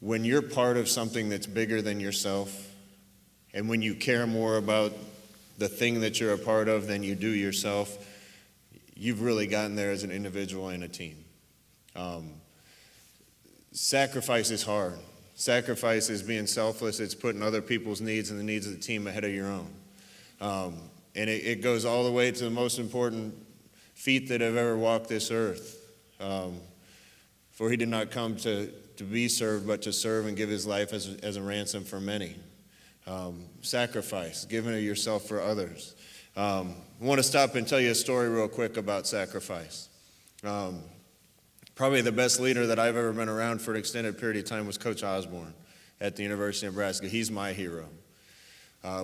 When you're part of something that's bigger than yourself, and when you care more about the thing that you're a part of than you do yourself, you've really gotten there as an individual and a team. Sacrifice is hard. Sacrifice is being selfless. It's putting other people's needs and the needs of the team ahead of your own. And it goes all the way to the most important feet that have ever walked this earth. For he did not come to be served, but to serve and give his life as a ransom for many. Sacrifice, giving of yourself for others. I want to stop and tell you a story real quick about sacrifice. Probably the best leader that I've ever been around for an extended period of time was Coach Osborne at the University of Nebraska. He's my hero.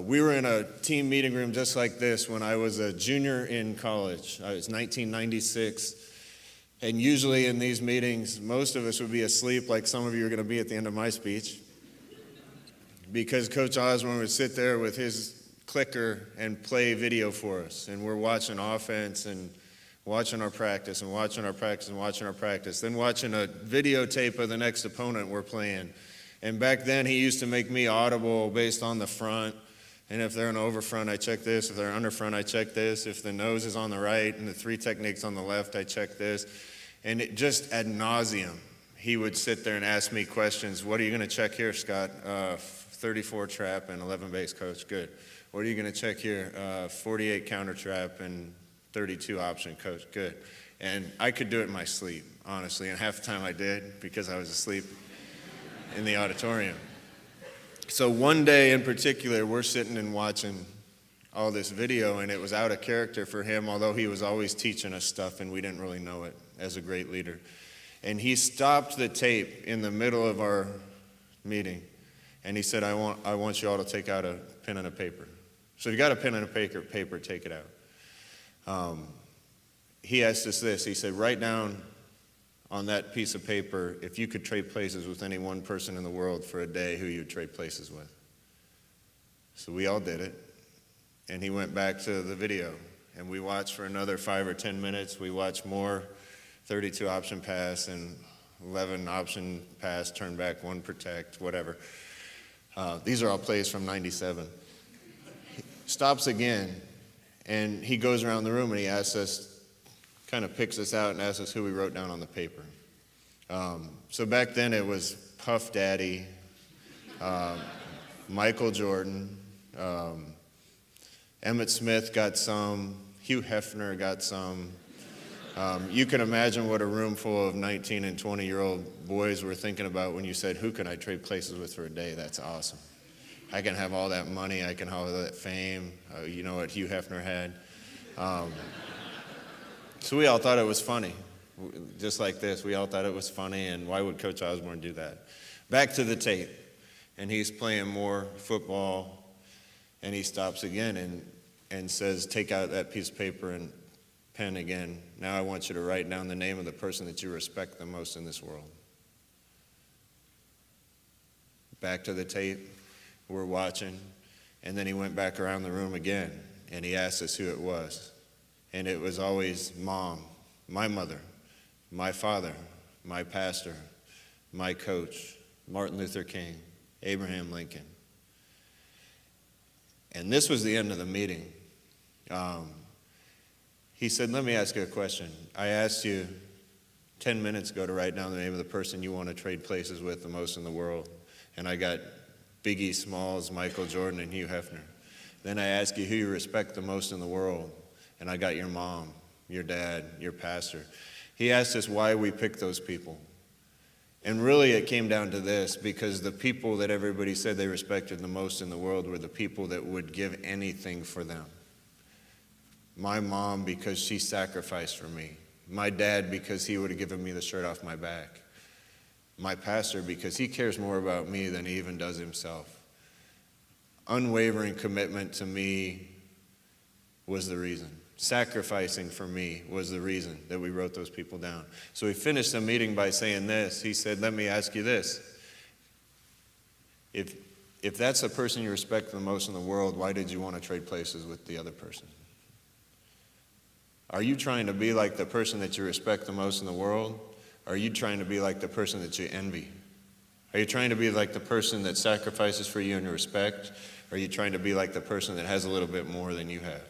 We were in a team meeting room just like this when I was a junior in college. It was 1996. And usually in these meetings, most of us would be asleep like some of you are going to be at the end of my speech, because Coach Osborne would sit there with his clicker and play video for us. And we're watching offense and watching our practice and watching our practice and watching our practice, then watching a videotape of the next opponent we're playing. And back then, he used to make me audible based on the front. And if they're an over front, I check this. If they're under front, I check this. If the nose is on the right and the three techniques on the left, I check this. And it just ad nauseum, he would sit there and ask me questions. What are you going to check here, Scott? 34 trap and 11 base, coach. Good. What are you going to check here? 48 counter trap and 32 option, coach. Good. And I could do it in my sleep, honestly. And half the time I did because I was asleep in the auditorium. So one day in particular, we're sitting and watching all this video, and it was out of character for him, although he was always teaching us stuff, and we didn't really know it as a great leader. And he stopped the tape in the middle of our meeting, and he said, I want you all to take out a pen and a paper. So if you got a pen and a paper, take it out. He asked us this. He said, write down on that piece of paper, if you could trade places with any one person in the world for a day, who you'd trade places with. So we all did it. And he went back to the video. And we watched for another 5 or 10 minutes. We watched more 32 option pass and 11 option pass, turn back, 1 protect, whatever. These are all plays from 97. He stops again, and he goes around the room and he asks us, kind of picks us out and asks us who we wrote down on the paper. So back then it was Puff Daddy, Michael Jordan, Emmitt Smith got some, Hugh Hefner got some. You can imagine what a room full of 19 and 20-year-old boys were thinking about when you said, who can I trade places with for a day? That's awesome. I can have all that money, I can have all that fame. You know what Hugh Hefner had. So we all thought it was funny, just like this. We all thought it was funny, and why would Coach Osborne do that? Back to the tape, and he's playing more football, and he stops again and says, take out that piece of paper and pen again. Now I want you to write down the name of the person that you respect the most in this world. Back to the tape, we're watching, and then he went back around the room again, and he asked us who it was. And it was always Mom, my mother, my father, my pastor, my coach, Martin Luther King, Abraham Lincoln. And this was the end of the meeting. He said, let me ask you a question. I asked you 10 minutes ago to write down the name of the person you want to trade places with the most in the world. And I got Biggie Smalls, Michael Jordan, and Hugh Hefner. Then I asked you who you respect the most in the world. And I got your mom, your dad, your pastor. He asked us why we picked those people. And really it came down to this, because the people that everybody said they respected the most in the world were the people that would give anything for them. My mom, because she sacrificed for me. My dad, because he would have given me the shirt off my back. My pastor, because he cares more about me than he even does himself. Unwavering commitment to me was the reason. Sacrificing for me was the reason that we wrote those people down. So he finished the meeting by saying this. He said, let me ask you this. If that's the person you respect the most in the world, why did you want to trade places with the other person? Are you trying to be like the person that you respect the most in the world? Or are you trying to be like the person that you envy? Are you trying to be like the person that sacrifices for you and respect? Or are you trying to be like the person that has a little bit more than you have?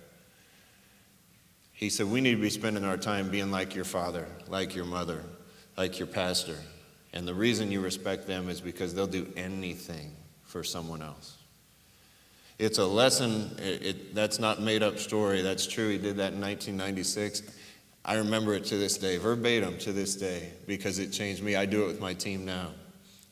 He said, we need to be spending our time being like your father, like your mother, like your pastor. And the reason you respect them is because they'll do anything for someone else. It's a lesson, that's not made up story, that's true. He did that in 1996. I remember it to this day, verbatim to this day, because it changed me. I do it with my team now.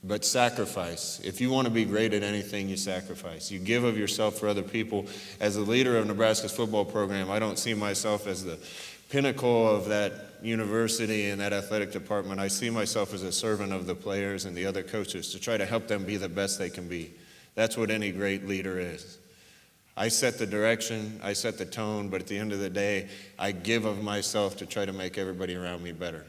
But sacrifice. If you want to be great at anything, you sacrifice. You give of yourself for other people. As a leader of Nebraska's football program, I don't see myself as the pinnacle of that university and that athletic department. I see myself as a servant of the players and the other coaches to try to help them be the best they can be. That's what any great leader is. I set the direction, I set the tone, but at the end of the day, I give of myself to try to make everybody around me better.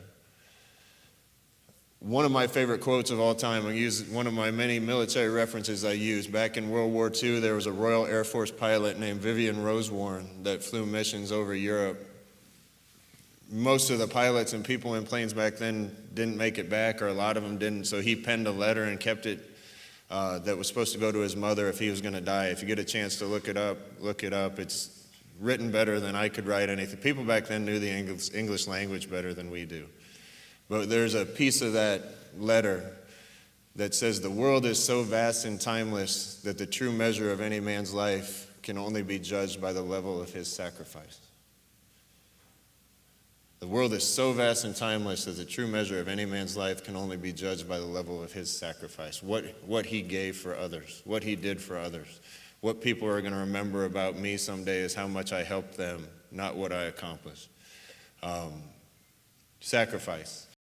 One of my favorite quotes of all time, I use one of my many military references I use. Back in World War II, there was a Royal Air Force pilot named Vivian Rosewarne that flew missions over Europe. Most of the pilots and people in planes back then didn't make it back, or a lot of them didn't, so he penned a letter and kept it that was supposed to go to his mother if he was going to die. If you get a chance to look it up, look it up. It's written better than I could write anything. People back then knew the English language better than we do. But there's a piece of that letter that says, the world is so vast and timeless that the true measure of any man's life can only be judged by the level of his sacrifice. The world is so vast and timeless that the true measure of any man's life can only be judged by the level of his sacrifice, what he gave for others, what he did for others. What people are going to remember about me someday is how much I helped them, not what I accomplished. Sacrifice.